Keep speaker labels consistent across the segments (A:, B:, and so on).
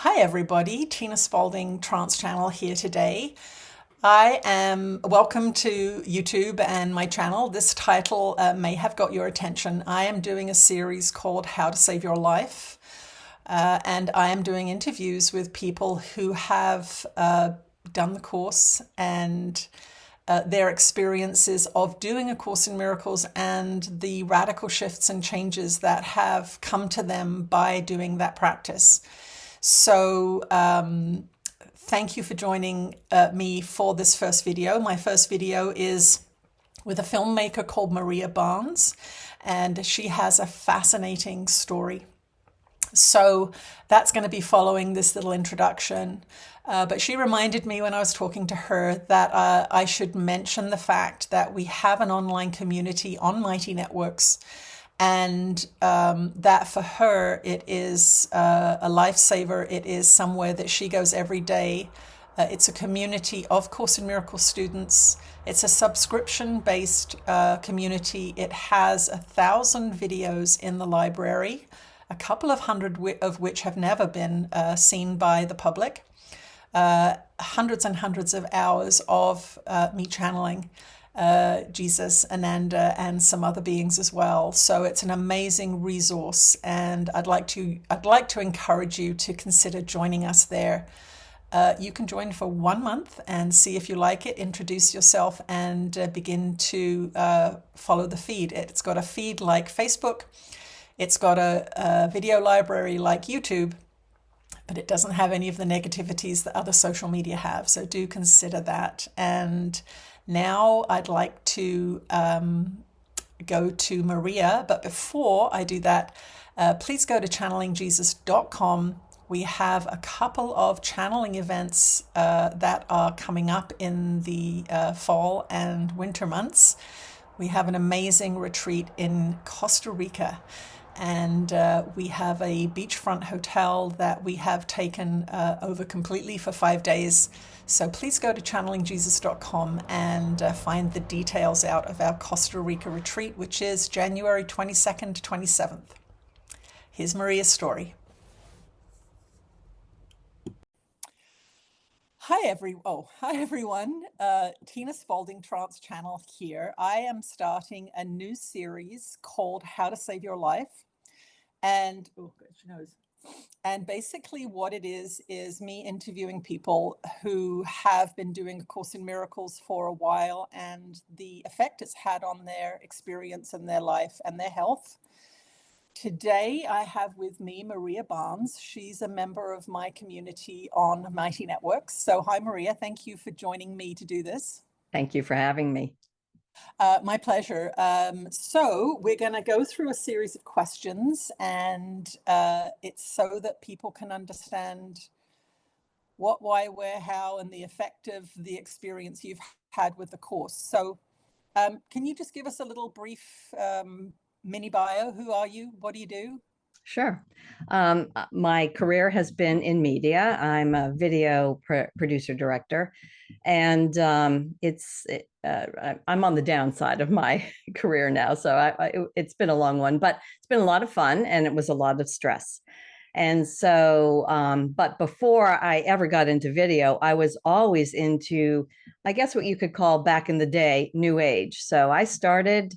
A: Hi everybody, Tina Spalding Trance Channel here today. I am welcome to YouTube and my channel. This title may have got your attention. I am doing a series called How to Save Your Life, and I am doing interviews with people who have done the course and their experiences of doing A Course in Miracles and the radical shifts and changes that have come to them by doing that practice. So thank you for joining me for this first video. My first video is with a filmmaker called Maria Barnes, and she has a fascinating story. So that's going to be following this little introduction. But she reminded me when I was talking to her that I should mention the fact that we have an online community on Mighty Networks, and that for her it is a lifesaver. It is somewhere that she goes every day. It's a community of Course in Miracles students. It's a subscription-based community. It has 1,000 videos in the library, a couple of hundred of which have never been seen by the public. Hundreds and hundreds of hours of me channeling Jesus, Ananda, and some other beings as well. So it's an amazing resource, and I'd like to encourage you to consider joining us there. You can join for 1 month and see if you like it, introduce yourself, and begin to follow the feed. It's got a feed like Facebook. It's got a video library like YouTube, but it doesn't have any of the negativities that other social media have. So do consider that. And now I'd like to go to Maria. But before I do that, please go to channelingjesus.com. We have a couple of channeling events that are coming up in the fall and winter months. We have an amazing retreat in Costa Rica. And we have a beachfront hotel that we have taken over completely for 5 days. So please go to channelingjesus.com and find the details out of our Costa Rica retreat, which is January 22nd to 27th. Here's Maria's story. Hi everyone. Tina Spalding Trance Channel here. I am starting a new series called How to Save Your Life. And, oh gosh, nose. And basically what it is me interviewing people who have been doing A Course in Miracles for a while and the effect it's had on their experience and their life and their health. Today, I have with me Maria Barnes. She's a member of my community on Mighty Networks. So hi, Maria. Thank you for joining me to do this.
B: Thank you for having me.
A: My pleasure. So we're going to go through a series of questions, and it's so that people can understand what, why, where, how, and the effect of the experience you've had with the course. So can you just give us a little brief mini bio? Who are you? What do you do?
B: Sure. My career has been in media. I'm a video producer director, and I'm on the downside of my career now. So it's been a long one, but it's been a lot of fun, and it was a lot of stress. And so, but before I ever got into video, I was always into, I guess what you could call back in the day, New Age. So I started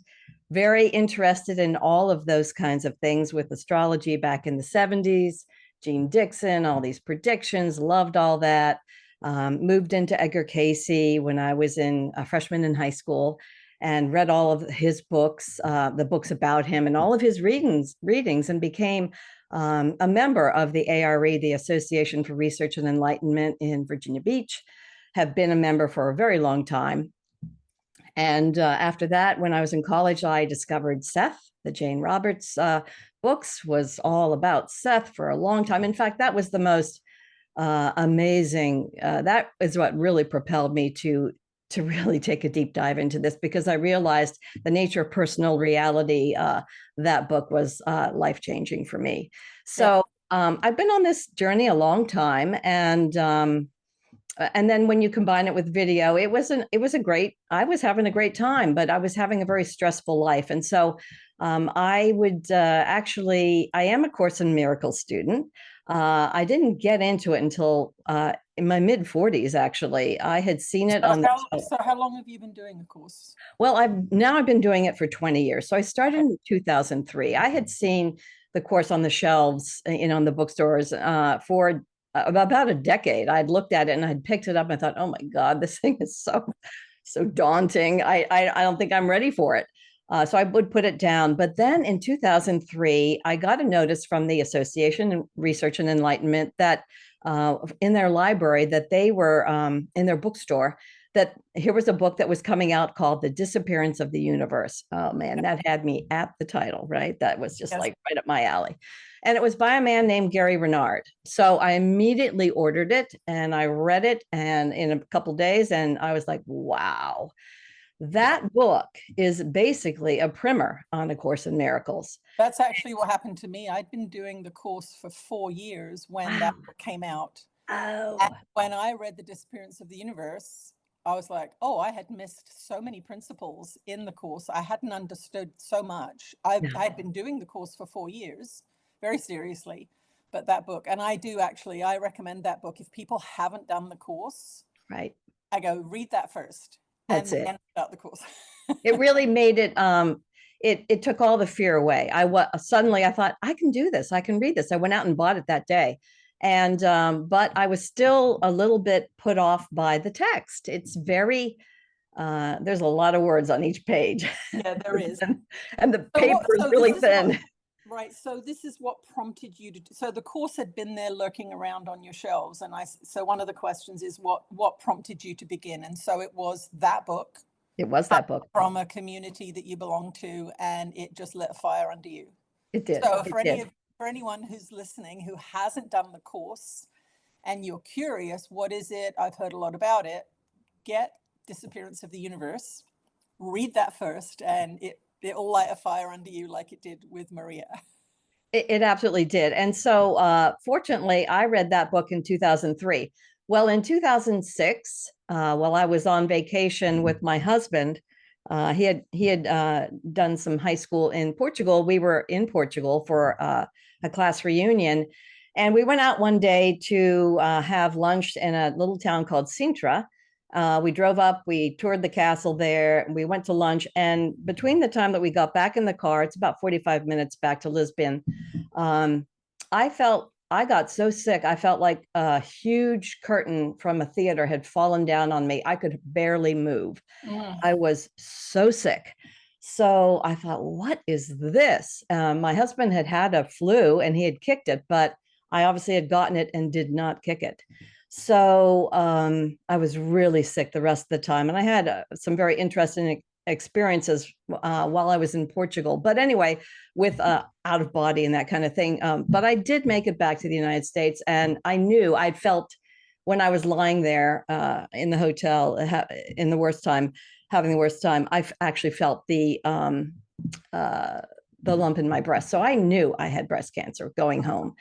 B: very interested in all of those kinds of things with astrology back in the 70s, Gene Dixon, all these predictions, loved all that. Moved into Edgar Cayce when I was a freshman in high school and read all of his books, the books about him and all of his readings, and became a member of the ARE, the Association for Research and Enlightenment in Virginia Beach, have been a member for a very long time. And after that, when I was in college, I discovered Seth. The Jane Roberts books was all about Seth for a long time. In fact, that was the most amazing. That is what really propelled me to really take a deep dive into this, because I realized the nature of personal reality. That book was life-changing for me. So I've been on this journey a long time, and And then when you combine it with video, it was a great, I was having a great time, but I was having a very stressful life. And so I would actually, I am a Course in Miracles student. I didn't get into it until in my mid 40s, actually. I had seen it on
A: So how long have you been doing the course?
B: well, I've been doing it for 20 years. So I started in 2003. I had seen the course on the shelves, in the bookstores for about a decade. I'd looked at it and I'd picked it up and I thought, oh my God, this thing is so daunting. I don't think I'm ready for it. So I would put it down. But then in 2003, I got a notice from the Association of Research and Enlightenment that in their library, that they were in their bookstore, that here was a book that was coming out called The Disappearance of the Universe. Oh man, that had me at the title, right? That was just like right up my alley. And it was by a man named Gary Renard. So I immediately ordered it and I read it, and in a couple of days, and I was like, wow, that book is basically a primer on A Course in Miracles.
A: That's actually what happened to me. I'd been doing the course for 4 years when that book came out.
B: Oh.
A: And when I read The Disappearance of the Universe, I was like, oh, I had missed so many principles in the course. I hadn't understood so much. I'd been doing the course for 4 years, very seriously, but that book, and I recommend that book. If people haven't done the course,
B: right,
A: I go, read that first.
B: That's
A: and
B: it.
A: then start the course.
B: It really made it, it took all the fear away. Suddenly I thought, I can do this. I can read this. I went out and bought it that day. And, but I was still a little bit put off by the text. It's very, there's a lot of words on each page.
A: Yeah, there is.
B: and the paper is really thin.
A: Right. So this is what prompted you to so the course had been there lurking around on your shelves. And so one of the questions is what prompted you to begin? And so it was that book.
B: It was that book.
A: From a community that you belong to, and it just lit a fire under you.
B: It did.
A: So for anyone who's listening who hasn't done the course and you're curious, what is it? I've heard a lot about it. Get Disappearance of the Universe. Read that first, and it'll light a fire under you like it did with Maria.
B: It absolutely did. And so fortunately, I read that book in 2003. Well, in 2006, while I was on vacation with my husband, he had done some high school in Portugal. We were in Portugal for a class reunion, and we went out one day to have lunch in a little town called Sintra. We drove up, we toured the castle there, we went to lunch, and between the time that we got back in the car, it's about 45 minutes back to Lisbon, I got so sick. I felt like a huge curtain from a theater had fallen down on me. I could barely move. I was so sick. So I thought, what is this? My husband had a flu and he had kicked it, but I obviously had gotten it and did not kick it. So I was really sick the rest of the time. And I had some very interesting experiences while I was in Portugal. But anyway, with out of body and that kind of thing. But I did make it back to the United States. And I knew I'd felt when I was lying there in the hotel in the worst time, having the worst time, I actually felt the lump in my breast. So I knew I had breast cancer going home.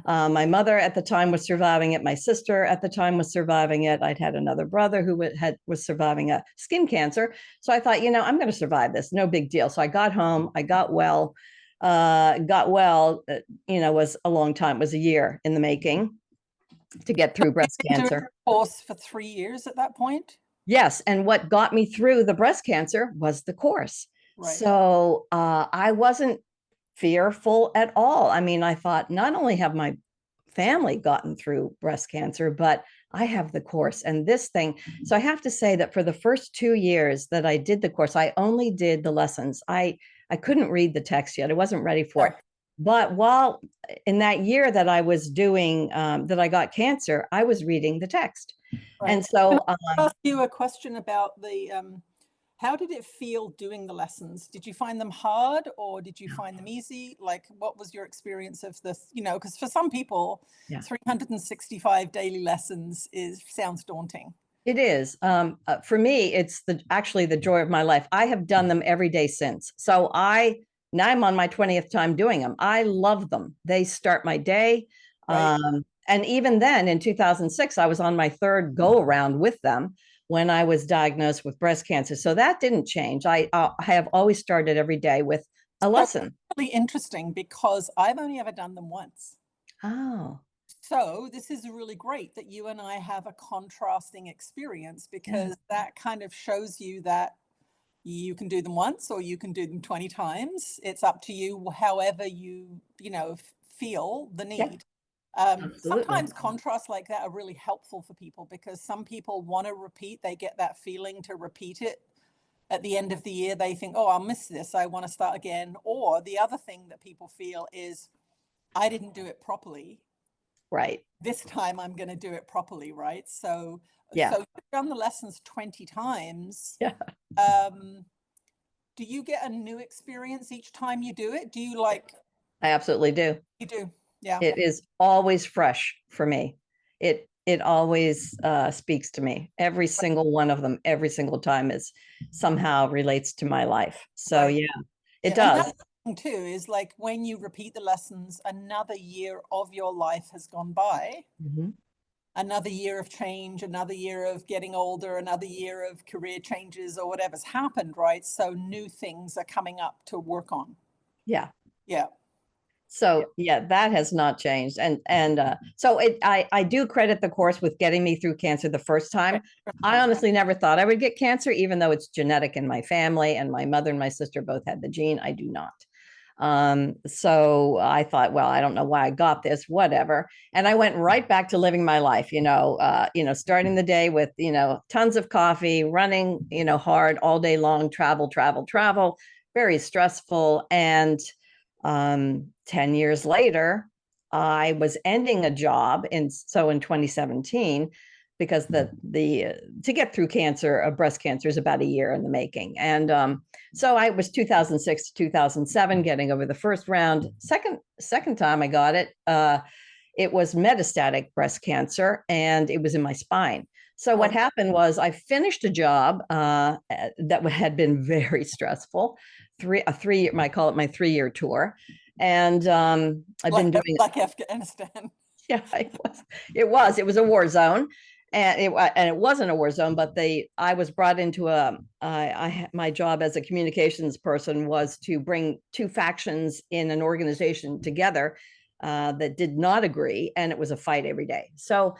B: My mother at the time was surviving it. My sister at the time was surviving it. I'd had another brother who was surviving a skin cancer. So I thought, I'm going to survive this. No big deal. So I got home, I got well, was a long time, it was a year in the making to get through breast cancer.
A: Course for 3 years at that point?
B: Yes. And what got me through the breast cancer was the course. Right. So I wasn't fearful at all. I mean, I thought not only have my family gotten through breast cancer, but I have the course and this thing. So I have to say that for the first 2 years that I did the course, I only did the lessons. I couldn't read the text yet. I wasn't ready for it. But while in that year that I was doing, that I got cancer, I was reading the text. Right. And so
A: I'll ask you a question about the how did it feel doing the lessons? Did you find them hard or did you find them easy? Like, what was your experience of this? Because for some people, 365 daily lessons sounds daunting.
B: It is. For me, it's actually the joy of my life. I have done them every day since. So now I'm on my 20th time doing them. I love them. They start my day. Right. And even then in 2006, I was on my third go around with them when I was diagnosed with breast cancer. So that didn't change. I have always started every day with a
A: So
B: lesson.
A: really interesting because I've only ever done them once.
B: Oh,
A: So this is really great that you and I have a contrasting experience,
B: yeah.
A: because that kind of shows you that you can do them once or you can do them 20 times. It's up to you, however you feel the
B: Yeah,
A: need.
B: absolutely.
A: Sometimes contrasts like that are really helpful for people, because some people want to repeat, they get that feeling to repeat it. At the end of the year, they think, oh, I'll miss this, I want to start again. Or the other thing that people feel is, I didn't do it properly.
B: Right.
A: This time I'm going to do it properly, right? So
B: Yeah.
A: you've done the lessons 20 times.
B: Yeah.
A: Um, do you get a new experience each time you do it? Do you like,
B: I absolutely do.
A: you do? Yeah.
B: It is always fresh for me. It always speaks to me. Every single one of them, every single time is somehow relates to my life. So
A: Right.
B: yeah, it
A: Yeah. And
B: does.
A: that's the thing too, is like when you repeat the lessons, another year of your life has gone by,
B: Mhm.
A: another year of change, another year of getting older, another year of career changes or whatever's happened, right? So new things are coming up to work on.
B: Yeah.
A: Yeah.
B: So yeah, that has not changed. And so I do credit the course with getting me through cancer the first time. I honestly never thought I would get cancer, even though it's genetic in my family, and my mother and my sister both had the gene. I do not. So I thought, well, I don't know why I got this, whatever. And I went right back to living my life, starting the day with, tons of coffee, running, hard all day long, travel, travel, travel, very stressful. And 10 years later, I was ending a job in 2017, because the to get through breast cancer is about a year in the making. And so I was 2006 to 2007 getting over the first round. Second time I got it, it was metastatic breast cancer, and it was in my spine. So what happened was I finished a job that had been very stressful, I call it my 3-year tour, and I've been doing
A: like Afghanistan.
B: yeah, it was a war zone, and it wasn't a war zone, but I was brought into my job as a communications person was to bring two factions in an organization together that did not agree, and it was a fight every day. So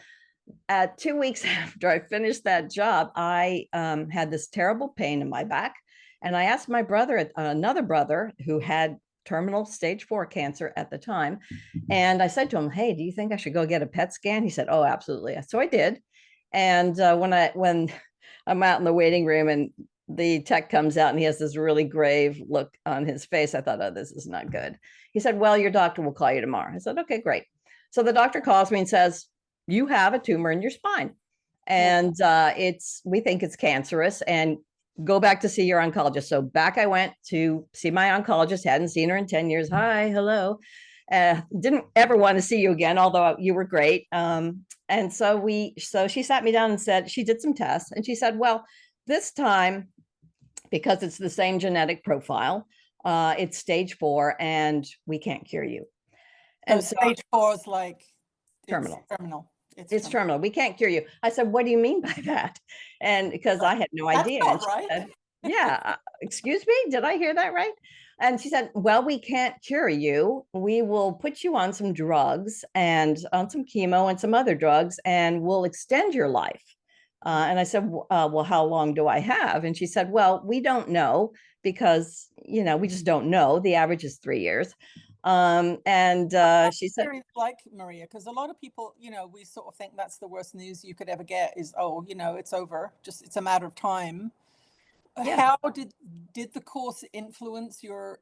B: 2 weeks after I finished that job, I had this terrible pain in my back. And I asked my brother, another brother who had terminal stage 4 cancer at the time. And I said to him, hey, do you think I should go get a PET scan? He said, oh, absolutely. So I did. And when I'm out in the waiting room and the tech comes out and he has this really grave look on his face, I thought, oh, this is not good. He said, well, your doctor will call you tomorrow. I said, okay, great. So the doctor calls me and says, you have a tumor in your spine, and we think it's cancerous, and go back to see your oncologist. So back I went to see my oncologist. Hadn't seen her in 10 years. Hi, hello. Didn't ever want to see you again, although you were great. And so she sat me down and said, she did some tests, and she said, well, this time, because it's the same genetic profile, it's stage 4 and we can't cure you. And
A: so stage 4 is like
B: terminal.
A: terminal.
B: It's terminal. We can't cure you. I said, what do you mean by that? And because I had no idea.
A: That's not right.
B: Said, yeah, excuse me, did I hear that right? And she said, well, we can't cure you. We will put you on some drugs and on some chemo and some other drugs, and we'll extend your life. And I said, well, how long do I have? And she said, well, we don't know, because, we just don't know. The average is 3 years. And she said,
A: like, Maria, because a lot of people, we sort of think that's the worst news you could ever get is, oh, it's over, just it's a matter of time.
B: Yeah.
A: How did the course influence your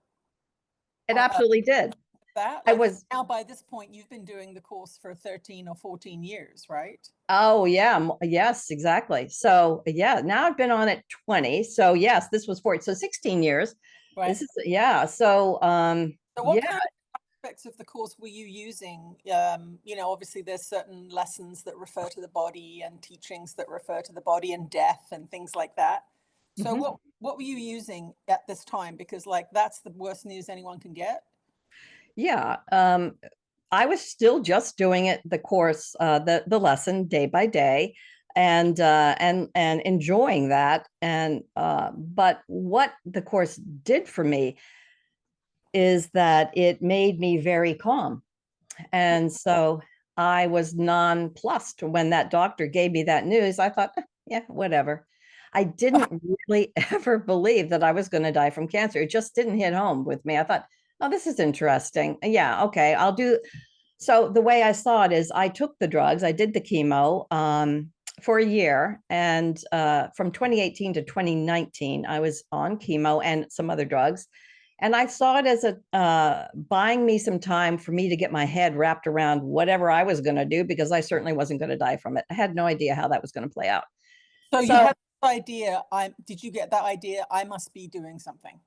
B: It absolutely did.
A: that?
B: I
A: Like,
B: was
A: now by this point you've been doing the course for 13 or 14 years, right?
B: Oh yeah, yes, exactly. So yeah, now I've been on it 20. So yes, this was 40. So 16 years.
A: Right.
B: This is yeah. So
A: what
B: yeah.
A: kind of aspects of the course were you using? Obviously there's certain lessons that refer to the body and teachings that refer to the body and death and things like that. So what were you using at this time? Because like that's the worst news anyone can get.
B: Yeah. I was still just doing it, the course, the lesson day by day, and enjoying that. And but what the course did for me is that it made me very calm. And so I was nonplussed when that doctor gave me that news. I thought, yeah, whatever. I didn't really ever believe that I was going to die from cancer. It just didn't hit home with me. I thought, oh, this is interesting. Yeah, okay, I'll do. So the way I saw it is I took the drugs, I did the chemo for a year. And from 2018 to 2019, I was on chemo and some other drugs. And I saw it as a buying me some time for me to get my head wrapped around whatever I was going to do, because I certainly wasn't going to die from it. I had no idea how that was going to play out.
A: So you had this idea. Did you get that idea? I must be doing something.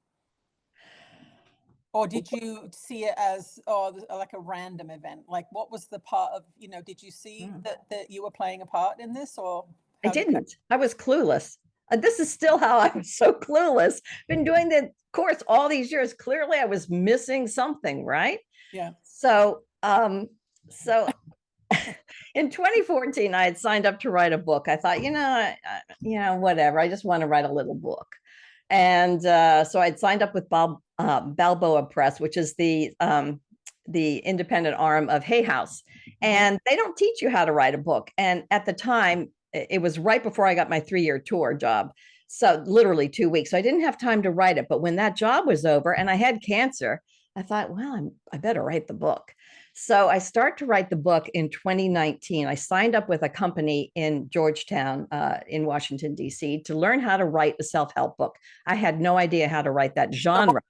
A: Or did you see it as, like a random event? Like, what was the part of, did you see that you were playing a part in this, or?
B: I didn't. I was clueless. This is still how I was so clueless. Been doing the course all these years. Clearly, I was missing something, right?
A: Yeah.
B: So, in 2014, I had signed up to write a book. I thought, whatever. I just want to write a little book. And so I'd signed up with Balboa Press, which is the independent arm of Hay House. And they don't teach you how to write a book. And at the time, it was right before I got my 3-year tour job. So literally 2 weeks. So I didn't have time to write it. But when that job was over and I had cancer, I thought, well, I better write the book. So I start to write the book in 2019. I signed up with a company in Georgetown, in Washington, D.C., to learn how to write a self-help book. I had no idea how to write that genre.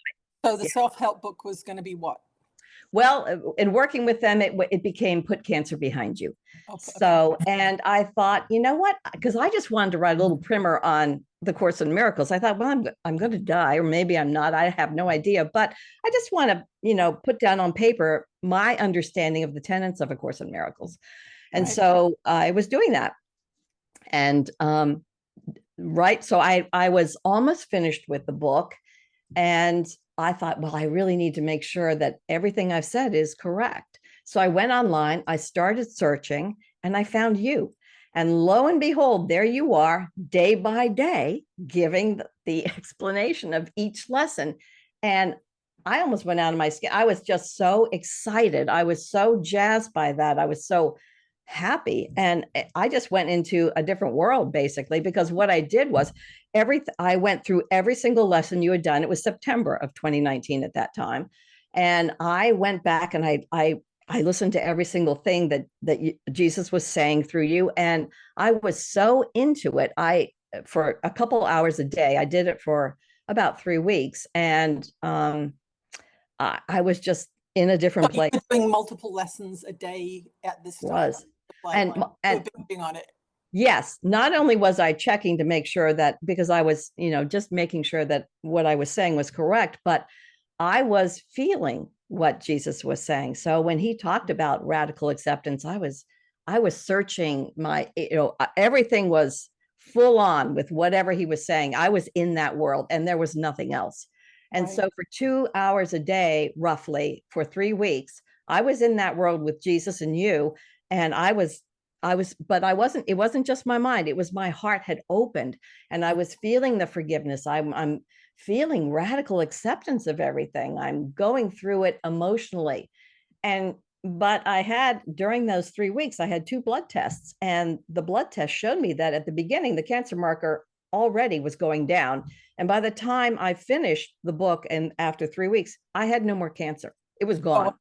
A: So the self-help book was going to be what?
B: Well, in working with them, it became Put Cancer Behind You. So, and I thought, you know what? Because I just wanted to write a little primer on the Course in Miracles. I thought, well, I'm going to die, or maybe I'm not. I have no idea. But I just want to, put down on paper my understanding of the tenets of A Course in Miracles. And so I was doing that. And so I was almost finished with the book. And I thought, well, I really need to make sure that everything I've said is correct. So I went online, I started searching, and I found you. And lo and behold, there you are, day by day, giving the explanation of each lesson. And I almost went out of my skin. I was just so excited. I was so jazzed by that. I was so happy. And I just went into a different world, basically, because what I did was I went through every single lesson you had done. It was September of 2019 at that time. And I went back and I listened to every single thing that Jesus was saying through you. And I was so into it. For a couple hours a day, I did it for about 3 weeks. And I was just in a different place.
A: Doing multiple lessons a day at this time.
B: And
A: binging on it.
B: Yes, not only was I checking to make sure that, because I was, just making sure that what I was saying was correct, but I was feeling what Jesus was saying. So when he talked about radical acceptance, I was searching everything was full on with whatever he was saying. I was in that world and there was nothing else. And so for 2 hours a day, roughly for 3 weeks, I was in that world with Jesus and you. And but it wasn't just my mind. It was my heart had opened and I was feeling the forgiveness. I'm feeling radical acceptance of everything. I'm going through it emotionally. But during those 3 weeks, I had 2 blood tests, and the blood test showed me that at the beginning, the cancer marker already was going down. And by the time I finished the book, and after 3 weeks, I had no more cancer. It was gone.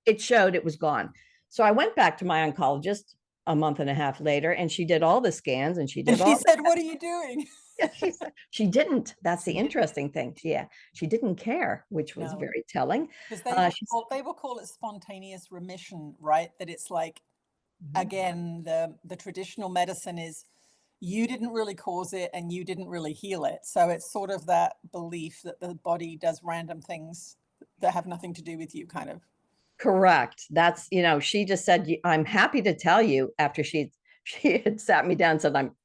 B: It showed it was gone. So I went back to my oncologist a month and a half later, and she did all the scans, and she
A: said, "What are you doing?"
B: She didn't. That's the interesting thing. Yeah, she didn't care, which was very telling.
A: Because they will call it spontaneous remission, right? That it's like, again, the traditional medicine is you didn't really cause it and you didn't really heal it. So it's sort of that belief that the body does random things that have nothing to do with you, kind of.
B: Correct. That's, she just said, I'm happy to tell you, after she had sat me down and said, I'm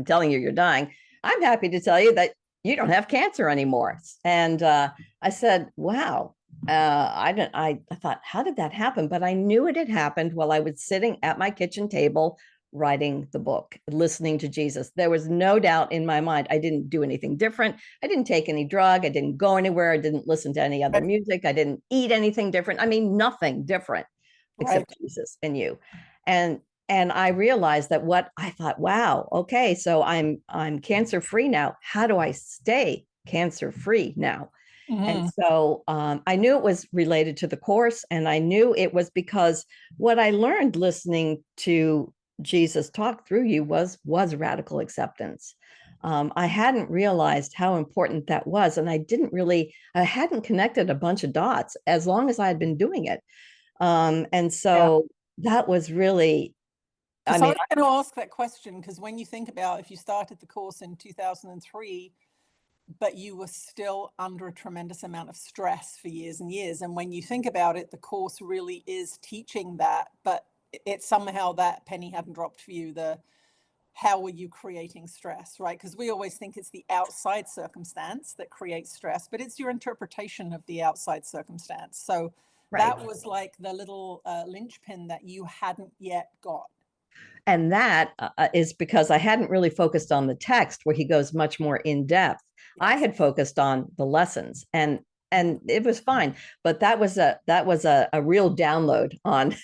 B: telling you, you're dying. I'm happy to tell you that you don't have cancer anymore. And I said, wow, I thought, how did that happen? But I knew it had happened while I was sitting at my kitchen table writing the book, listening to Jesus. There was no doubt in my mind. I didn't do anything different. I didn't take any drug. I didn't go anywhere. I didn't listen to any other
A: Right.
B: music. I didn't eat anything different. I mean, nothing different
A: Right.
B: except Jesus and you. And and I realized that what I thought, wow, okay, so I'm cancer free now. How do I stay cancer free now? And
A: Mm-hmm.
B: so I knew it was related to the course, and I knew it was because what I learned listening to Jesus talk through you was radical acceptance. I hadn't realized how important that was, and I hadn't connected a bunch of dots as long as I had been doing it. And
A: Yeah.
B: so that was really, I
A: Because I
B: mean,
A: was going to ask that question, because when you think about if you started the course in 2003, but you were still under a tremendous amount of stress for years and years. And when you think about it, the course really is teaching that, but it's somehow that penny hadn't dropped for you. How were you creating stress, right? Because we always think it's the outside circumstance that creates stress, but it's your interpretation of the outside circumstance. So
B: right.
A: that was like the little linchpin that you hadn't yet got.
B: And that is because I hadn't really focused on the text where he goes much more in depth. I
A: Yes.
B: had focused on the lessons, and it was fine. But that was a real download on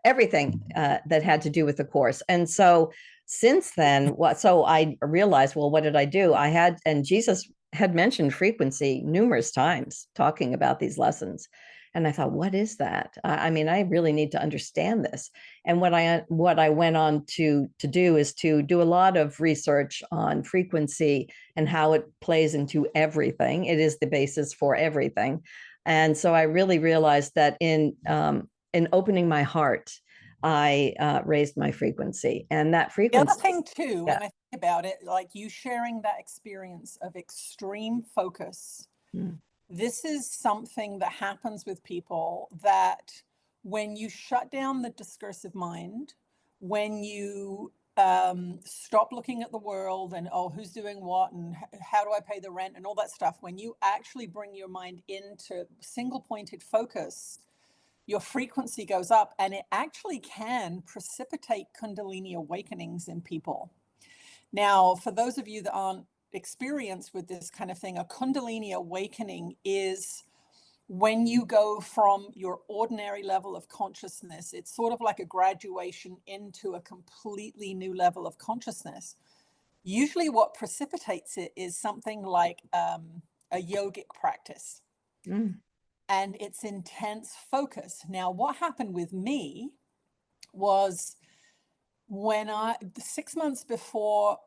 B: everything that had to do with the course. And so since then, so I realized, well, what did I do? And Jesus had mentioned frequency numerous times talking about these lessons. And I thought, what is that? I mean, I really need to understand this. And what I went on to do is to do a lot of research on frequency and how it plays into everything. It is the basis for everything. And so I really realized that in opening my heart, I raised my frequency, and that
A: The other
B: frequency.
A: thing too,
B: Yeah.
A: when I think about it, like you sharing that experience of extreme focus,
B: Mm.
A: this is something that happens with people that when you shut down the discursive mind, when you stop looking at the world and, oh, who's doing what and how do I pay the rent and all that stuff, when you actually bring your mind into single pointed focus, your frequency goes up, and it actually can precipitate Kundalini awakenings in people. Now, for those of you that aren't experienced with this kind of thing, a Kundalini awakening is when you go from your ordinary level of consciousness. It's sort of like a graduation into a completely new level of consciousness. Usually, what precipitates it is something like a yogic practice,
B: Mm.
A: and it's intense focus. Now, what happened with me was when 6 months before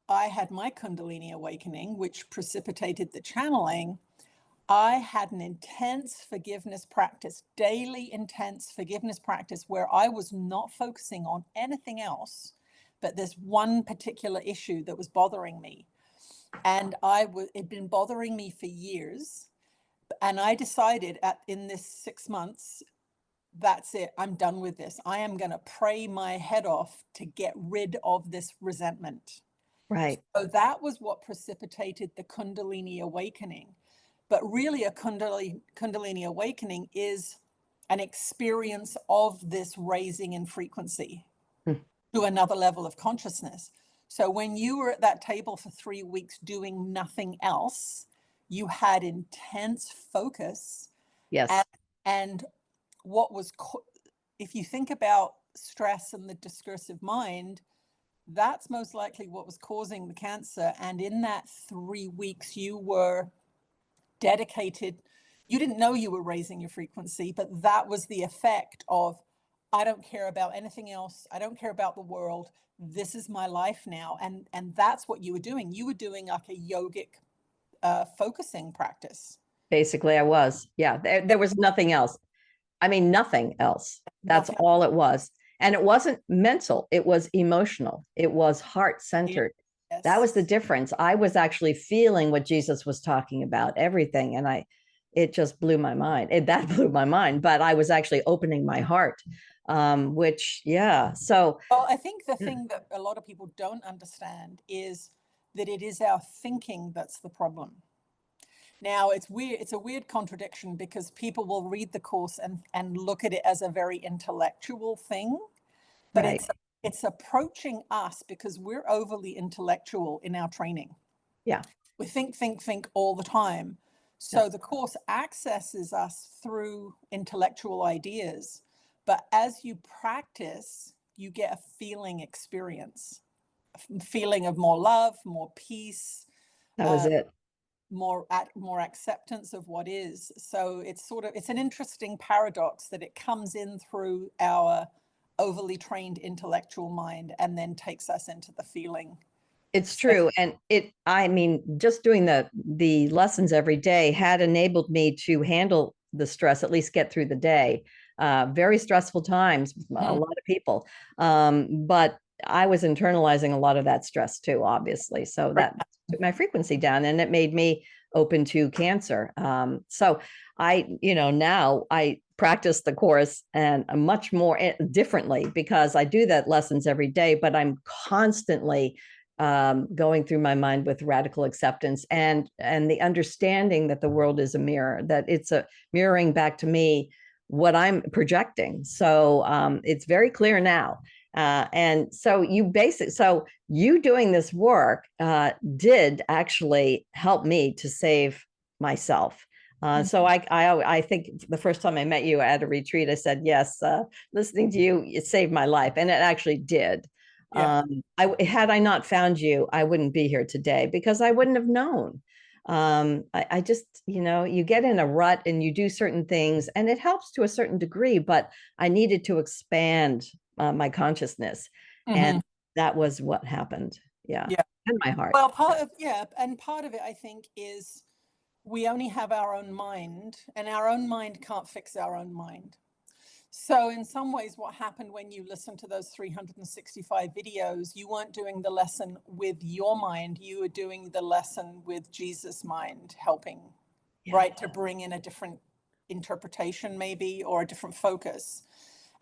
A: I had my Kundalini awakening, which precipitated the channeling, I had an intense forgiveness practice, daily intense forgiveness practice, where I was not focusing on anything else but this one particular issue that was bothering me. And it'd been bothering me for years. And I decided in this 6 months, that's it. I'm done with this. I am going to pray my head off to get rid of this resentment.
B: Right.
A: So that was what precipitated the Kundalini awakening. But really, a Kundalini awakening is an experience of this raising in frequency
B: Mm.
A: to another level of consciousness. So when you were at that table for 3 weeks doing nothing else, you had intense focus.
B: Yes.
A: And what was, if you think about stress and the discursive mind, that's most likely what was causing the cancer. And in that 3 weeks, you were dedicated. You didn't know you were raising your frequency, but that was the effect of, I don't care about anything else. I don't care about the world. This is my life now. And that's what you were doing. You were doing like a yogic focusing practice.
B: Basically, I was. Yeah. There was nothing else. I mean, nothing else. That's
A: Nothing.
B: all it was. And it wasn't mental, it was emotional, it was heart centered. That
A: Yes.
B: was the difference. I was actually feeling what Jesus was talking about, everything. And it just blew my mind. That blew my mind, but I was actually opening my heart, which, yeah. So,
A: Well, I think the thing that a lot of people don't understand is that it is our thinking that's the problem. Now it's weird. It's a weird contradiction because people will read the course and look at it as a very intellectual thing, but
B: Right.
A: it's approaching us because we're overly intellectual in our training.
B: Yeah.
A: We think all the time.
B: Yeah.
A: So the course accesses us through intellectual ideas, but as you practice, you get a feeling experience, a feeling of more love, more peace,
B: That was it.
A: more acceptance of what is. So it's an interesting paradox that it comes in through our overly trained intellectual mind and then takes us into the feeling.
B: It's true. And I mean, just doing the lessons every day had enabled me to handle the stress, at least get through the day. Very stressful times, a lot of people. But I was internalizing a lot of that stress too, obviously. So that took my frequency down and it made me open to cancer. So now I practice the course and much more differently because I do that lessons every day, but I'm constantly going through my mind with radical acceptance and the understanding that the world is a mirror, that it's a mirroring back to me what I'm projecting. So it's very clear now. And so you doing this work did actually help me to save myself. So I think the first time I met you at a retreat, I said, yes, listening to you, it saved my life. And it actually did.
A: Yeah.
B: Had I not found you, I wouldn't be here today because I wouldn't have known. I just, you get in a rut and you do certain things and it helps to a certain degree, but I needed to expand my consciousness. And that was what happened. Yeah.
A: Yeah.
B: And my heart.
A: Well, part of it, I think, is we only have our own mind, and our own mind can't fix our own mind. So in some ways, what happened when you listened to those 365 videos, you weren't doing the lesson with your mind, you were doing the lesson with Jesus' mind, helping, right, to bring in a different interpretation maybe, or a different focus.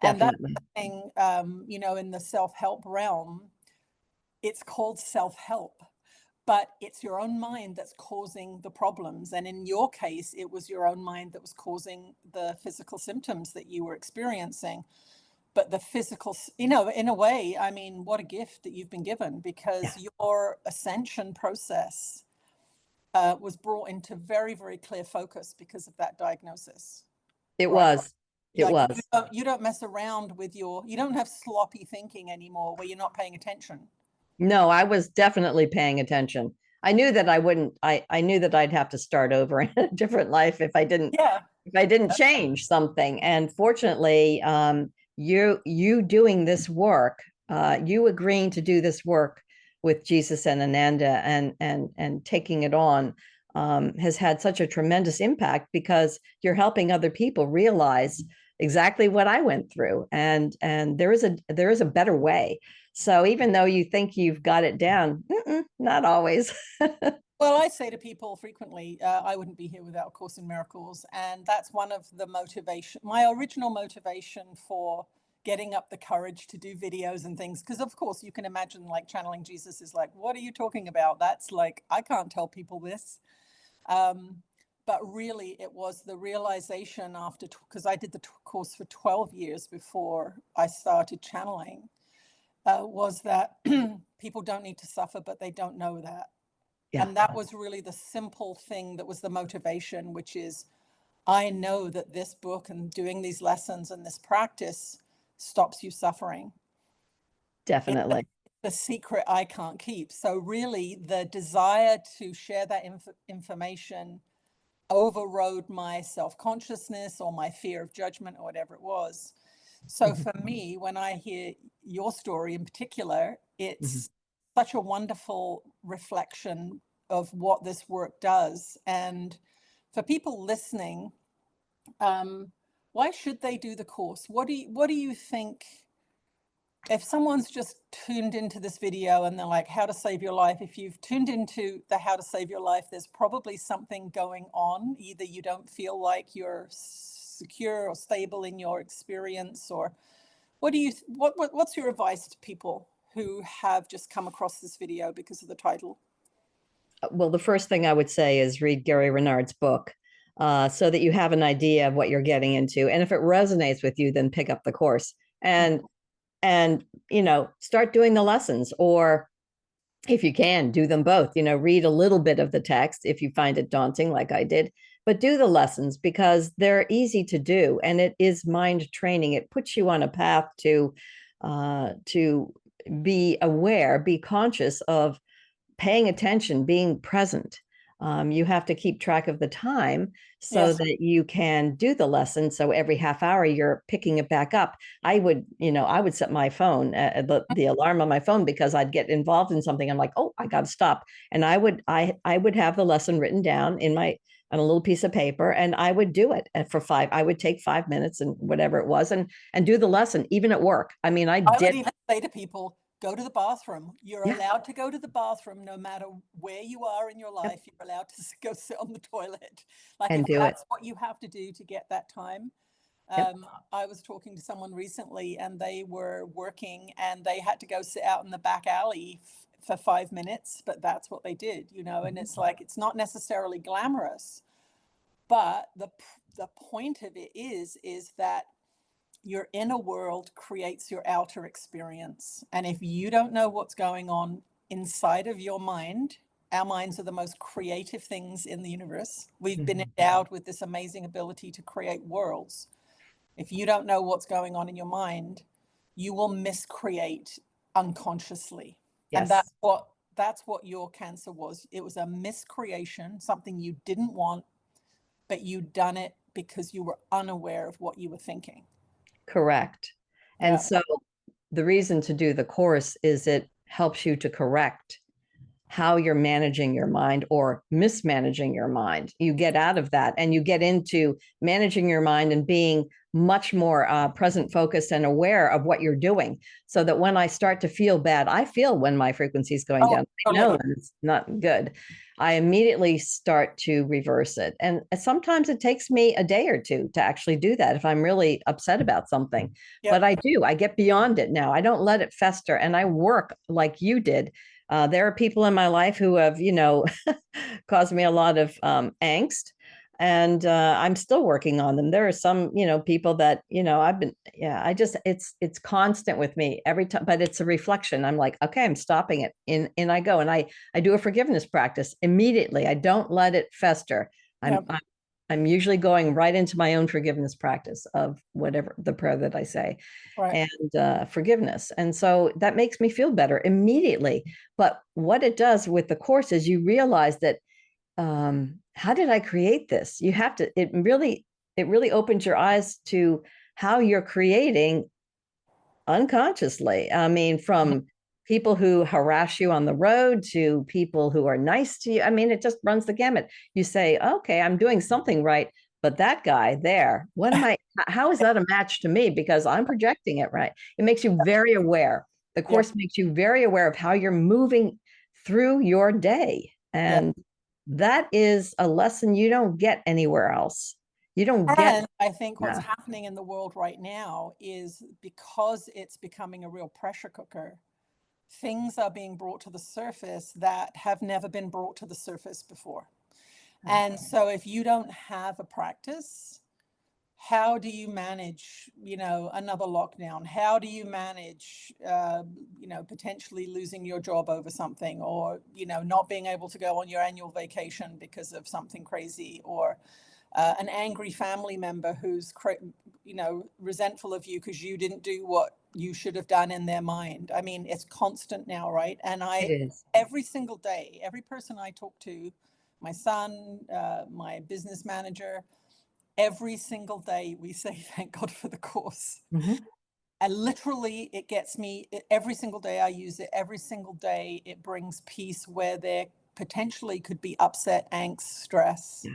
B: Definitely.
A: And that's the thing, in the self-help realm, it's called self-help. But it's your own mind that's causing the problems. And in your case, it was your own mind that was causing the physical symptoms that you were experiencing. But the physical, in a way, I mean, what a gift that you've been given, because your ascension process was brought into very, very clear focus because of that diagnosis.
B: It
A: Right?
B: was. It
A: Like
B: was.
A: you don't mess around with you don't have sloppy thinking anymore where you're not paying attention.
B: No, I was definitely paying attention. I knew that I wouldn't, I knew that I'd have to start over in a different life if I didn't change something. And fortunately, you doing this work, you agreeing to do this work with Jesus and Ananda and taking it on has had such a tremendous impact because you're helping other people realize exactly what I went through. And there is a better way. So even though you think you've got it down, not always.
A: Well, I say to people frequently, I wouldn't be here without A Course in Miracles. And that's one of the motivation, my original motivation for getting up the courage to do videos and things. Because of course you can imagine like channeling Jesus is like, what are you talking about? That's like, I can't tell people this. But really it was the realization after, because I did the course for 12 years before I started channeling, was that people don't need to suffer, but they don't know that.
B: Yeah.
A: And that was really the simple thing that was the motivation, which is, I know that this book and doing these lessons and this practice stops you suffering.
B: Definitely.
A: It's the secret I can't keep. So really the desire to share that information overrode my self-consciousness or my fear of judgment or whatever it was. So for me, when I hear your story in particular, it's such a wonderful reflection of what this work does. And for people listening, why should they do the course? What do you think, if someone's just tuned into this video and they're like, how to save your life, if you've tuned into the how to save your life, there's probably something going on. Either you don't feel like you're secure or stable in your experience, or what's your advice to people who have just come across this video because of the title?
B: Well, the first thing I would say is read Gary Renard's book, so that you have an idea of what you're getting into. And if it resonates with you, then pick up the course and start doing the lessons, or if you can, do them both. Read a little bit of the text if you find it daunting, like I did, but do the lessons because they're easy to do, and it is mind training. It puts you on a path to be aware, be conscious of paying attention, being present. You have to keep track of the time so
A: Yes.
B: that you can do the lesson. So every half hour you're picking it back up. I would set my phone, the alarm on my phone, because I'd get involved in something. I'm like, oh, I got to stop. And I would have the lesson written down on a little piece of paper, and I would do it I would take 5 minutes and whatever it was and do the lesson, even at work. I mean, I
A: would
B: did.
A: even say to people, go to the bathroom. You're
B: Yeah.
A: allowed to go to the bathroom no matter where you are in your life. You're allowed to go sit on the toilet. Like
B: And
A: if
B: do it.
A: that's what you have to do to get that time.
B: Yep.
A: I was talking to someone recently and they were working and they had to go sit out in the back alley for 5 minutes, but that's what they did, and it's like, it's not necessarily glamorous, but the point of it is that your inner world creates your outer experience. And if you don't know what's going on inside of your mind, our minds are the most creative things in the universe. We've been endowed with this amazing ability to create worlds. If you don't know what's going on in your mind, you will miscreate unconsciously. And
B: Yes.
A: that's what your cancer was. It was a miscreation, something you didn't want, but you'd done it because you were unaware of what you were thinking.
B: Correct. And
A: Yeah.
B: so the reason to do the course is it helps you to correct how you're managing your mind or mismanaging your mind. You get out of that and you get into managing your mind and being much more present, focused, and aware of what you're doing. So that when I start to feel bad, I feel when my frequency is going down. I know when it's not good. I immediately start to reverse it. And sometimes it takes me a day or two to actually do that if I'm really upset about something.
A: Yep.
B: But I do. I get beyond it now. I don't let it fester, and I work like you did. There are people in my life who have, caused me a lot of angst, and I'm still working on them. There are some, people that, it's constant with me every time, but it's a reflection. I'm like, okay, I'm stopping it. In I go, and I do a forgiveness practice immediately. I don't let it fester. I'm usually going right into my own forgiveness practice of whatever the prayer that I say.
A: Right.
B: And forgiveness. And so that makes me feel better immediately. But what it does with the course is you realize that, how did I create this? It really opens your eyes to how you're creating unconsciously. I mean, from people who harass you on the road to people who are nice to you. I mean, it just runs the gamut. You say, okay, I'm doing something right, but that guy there, how is that a match to me? Because I'm projecting it, right? It makes you very aware. The course makes you very aware of how you're moving through your day. And that is a lesson you don't get anywhere else. You don't get.
A: And I think what's happening in the world right now is because it's becoming a real pressure cooker, things are being brought to the surface that have never been brought to the surface before. And so if you don't have a practice, how do you manage, another lockdown? How do you manage, potentially losing your job over something, or, not being able to go on your annual vacation because of something crazy, or an angry family member who's, resentful of you because you didn't do what you should have done in their mind. I mean, it's constant now, right? And every single day, every person I talk to, my son, my business manager, every single day we say, thank God for the course. And literally it gets me, every single day I use it, every single day it brings peace where there potentially could be upset, angst, stress.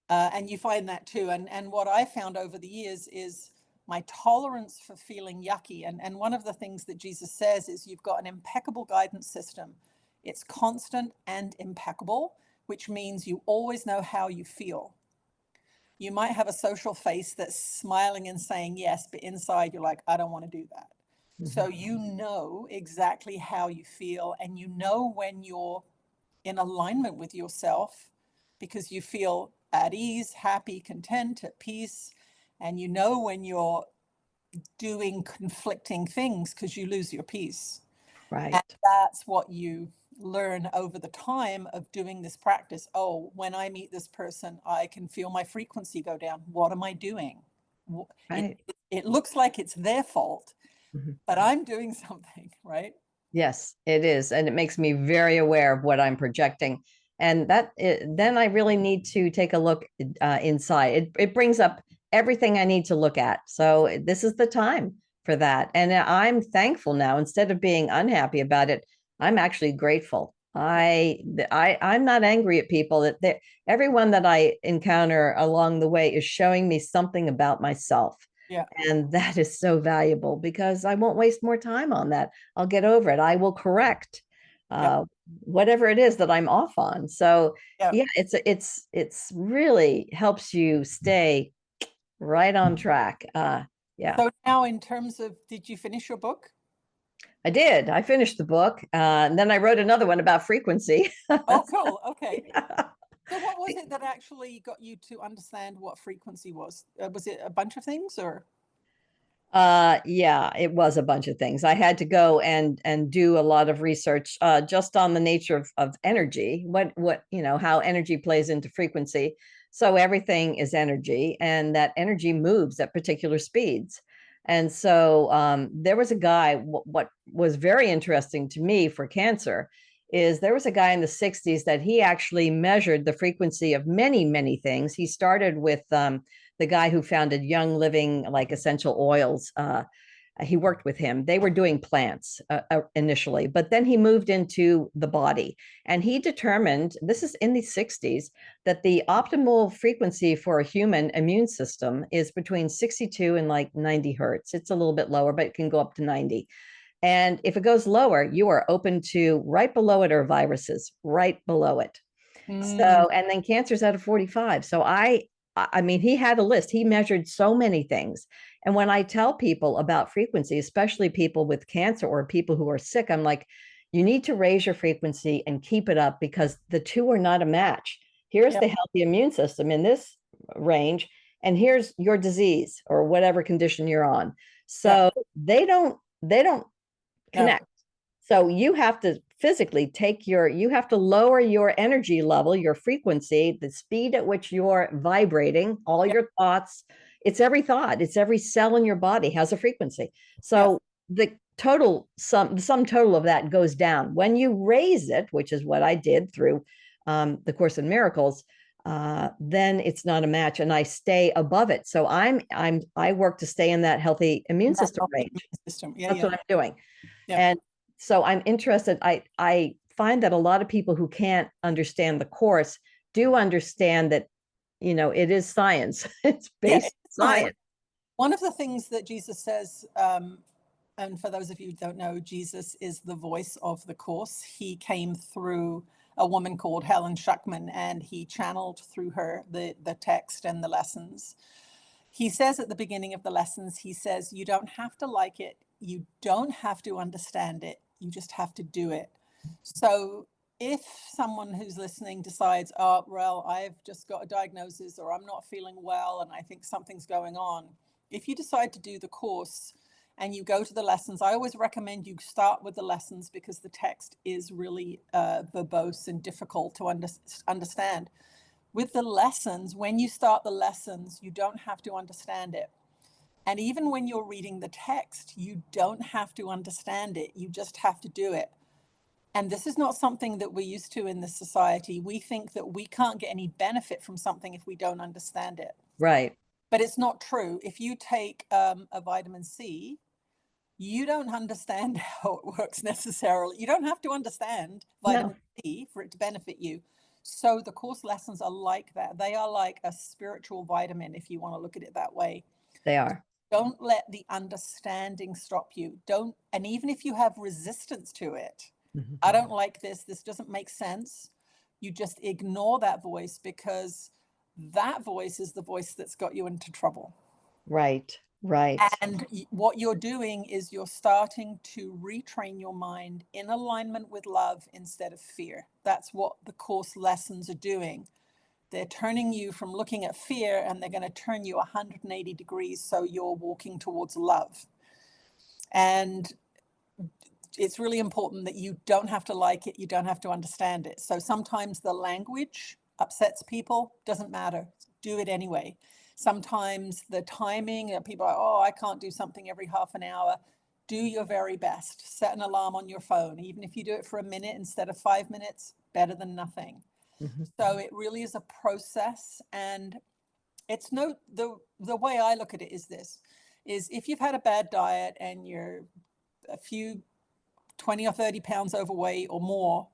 A: And you find that too. And what I found over the years is my tolerance for feeling yucky. And one of the things that Jesus says is you've got an impeccable guidance system. It's constant and impeccable, which means you always know how you feel. You might have a social face that's smiling and saying yes, but inside you're like, I don't want to do that. So you know exactly how you feel, and you know when you're in alignment with yourself, because you feel at ease, happy, content, at peace. And you know when you're doing conflicting things because you lose your peace.
B: Right.
A: And that's what you learn over the time of doing this practice. Oh, when I meet this person, I can feel my frequency go down. What am I doing?
B: Right.
A: It looks like it's their fault, but I'm doing something, right?
B: Yes, it is. And it makes me very aware of what I'm projecting. And then I really need to take a look inside. It brings up everything I need to look at. So this is the time for that. And I'm thankful now. Instead of being unhappy about it, I'm actually grateful. I'm not angry at people. That everyone that I encounter along the way is showing me something about myself.
A: Yeah.
B: And that is so valuable because I won't waste more time on that. I'll get over it. I will correct whatever it is that I'm off on. So yeah, it's really helps you stay right on track. Yeah.
A: So now, in terms of, did you finish your book?
B: I did. I finished the book, and then I wrote another one about frequency.
A: Oh, cool. Okay.
B: Yeah.
A: So what was it that actually got you to understand what frequency was? Was it a bunch of things, or?
B: Yeah, it was a bunch of things. I had to go and do a lot of research just on the nature of energy, what how energy plays into frequency. So everything is energy, and that energy moves at particular speeds. And so there was a guy. What was very interesting to me for cancer is there was a guy in the 60s that he actually measured the frequency of many things. He started with the guy who founded Young Living, like essential oils. He worked with him. They were doing plants initially, but then he moved into the body, and he determined, this is in the 60s, that the optimal frequency for a human immune system is between 62 and like 90 hertz. It's a little bit lower, but it can go up to 90. And if it goes lower, you are open to, right below it are viruses, right below it. So, and then cancer's at a 45. So I mean, he had a list. He measured so many things. And when I tell people about frequency, especially people with cancer or people who are sick, I'm like, you need to raise your frequency and keep it up because the two are not a match. Here's the healthy immune system in this range, and here's your disease or whatever condition you're on. So they don't connect. So you have to physically you have to lower your energy level, your frequency, the speed at which you're vibrating, all your thoughts. It's every thought, it's every cell in your body has a frequency. So the sum total of that goes down. When you raise it, which is what I did through the Course in Miracles, then it's not a match, and I stay above it. So I work to stay in that healthy immune system range. That's what I'm doing. And so I'm interested. I find that a lot of people who can't understand the Course do understand that, it is science. It's based science.
A: One of the things that Jesus says, and for those of you who don't know, Jesus is the voice of the Course. He came through a woman called Helen Schuckman, and he channeled through her the text and the lessons. He says at the beginning of the lessons, he says, you don't have to like it. You don't have to understand it. You just have to do it. So if someone who's listening decides, oh, well, I've just got a diagnosis, or I'm not feeling well and I think something's going on, if you decide to do the course and you go to the lessons, I always recommend you start with the lessons because the text is really verbose and difficult to understand. With the lessons, when you start the lessons, you don't have to understand it. And even when you're reading the text, you don't have to understand it. You just have to do it. And this is not something that we're used to in this society. We think that we can't get any benefit from something if we don't understand it.
B: Right.
A: But it's not true. If you take a vitamin C, you don't understand how it works necessarily. You don't have to understand vitamin C for it to benefit you. So the course lessons are like that. They are like a spiritual vitamin, if you want to look at it that way.
B: They are.
A: Don't let the understanding stop you. And even if you have resistance to it, I don't like this doesn't make sense, you just ignore that voice, because that voice is the voice that's got you into trouble.
B: Right. Right.
A: And what you're doing is you're starting to retrain your mind in alignment with love instead of fear. That's what the course lessons are doing. They're turning you from looking at fear, and they're going to turn you 180 degrees so you're walking towards love. And it's really important that you don't have to like it, you don't have to understand it. So sometimes the language upsets people, doesn't matter, do it anyway. Sometimes the timing, people are, oh, I can't do something every half an hour. Do your very best. Set an alarm on your phone. Even if you do it for a minute instead of 5 minutes, better than nothing. So it really is a process. And it's the way I look at it is this, is if you've had a bad diet and you're a few 20 or 30 pounds overweight or more,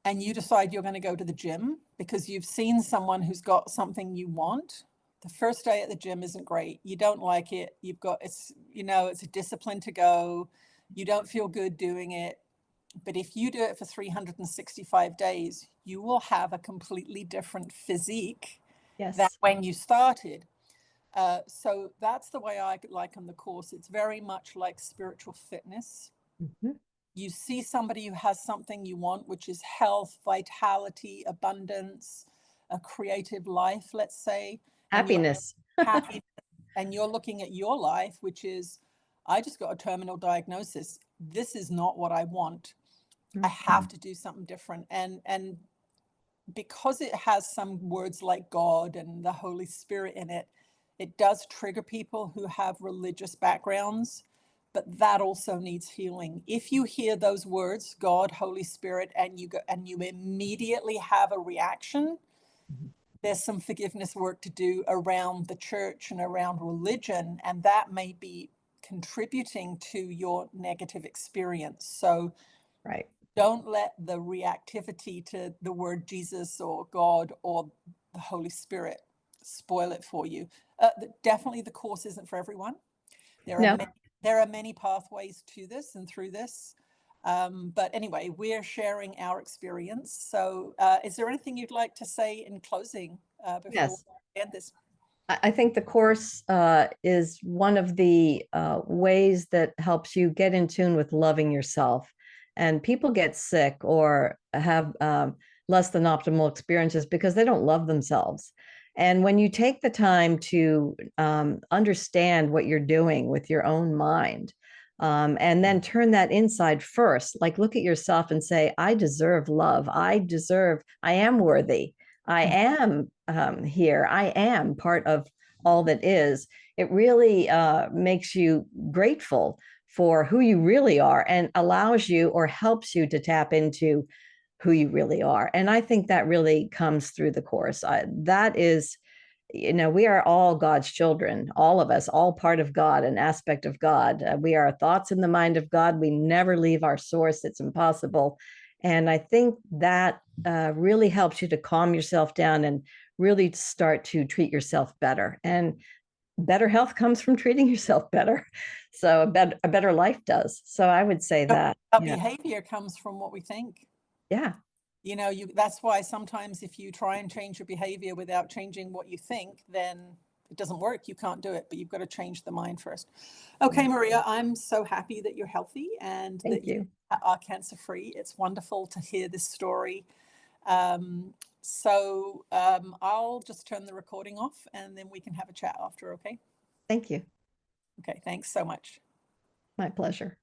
A: and you decide you're going to go to the gym because you've seen someone who's got something you want, the first day at the gym isn't great. You don't like it. It's a discipline to go. You don't feel good doing it. But if you do it for 365 days, you will have a completely different physique than
B: Yes.
A: when you started. So that's the way I liken the course. It's very much like spiritual fitness. You see somebody who has something you want, which is health, vitality, abundance, a creative life, let's say, and you're
B: Happiness.
A: happy, and you're looking at your life, which is, I just got a terminal diagnosis. This is not what I want. I have to do something different. And because it has some words like God and the Holy Spirit in it, it does trigger people who have religious backgrounds, but that also needs healing. If you hear those words, God, Holy Spirit, and you immediately have a reaction, there's some forgiveness work to do around the church and around religion, and that may be contributing to your negative experience. So
B: Right.
A: don't let the reactivity to the word Jesus or God or the Holy Spirit spoil it for you. Definitely the course isn't for everyone.
B: No.
A: There are many pathways to this and through this. But anyway, we're sharing our experience. So is there anything you'd like to say in closing before
B: Yes.
A: we end this?
B: I think the course is one of the ways that helps you get in tune with loving yourself. And people get sick or have less than optimal experiences because they don't love themselves. And when you take the time to understand what you're doing with your own mind, and then turn that inside first, like look at yourself and say, I deserve love. I am worthy. I am here. I am part of all that is. It really makes you grateful for who you really are and allows you or helps you to tap into who you really are. And I think that really comes through the course. That is, we are all God's children, all of us, all part of God, an aspect of God. We are thoughts in the mind of God. We never leave our source. It's impossible. And I think that really helps you to calm yourself down and really start to treat yourself better. And better health comes from treating yourself better. So a better life does. So I would say that.
A: Our behavior comes from what we think.
B: Yeah.
A: That's why sometimes if you try and change your behavior without changing what you think, then it doesn't work. You can't do it, but you've got to change the mind first. Okay, Maria, I'm so happy that you're healthy and that you are cancer free. It's wonderful to hear this story. So I'll just turn the recording off and then we can have a chat after, okay?
B: Thank you.
A: Okay, thanks so much.
B: My pleasure.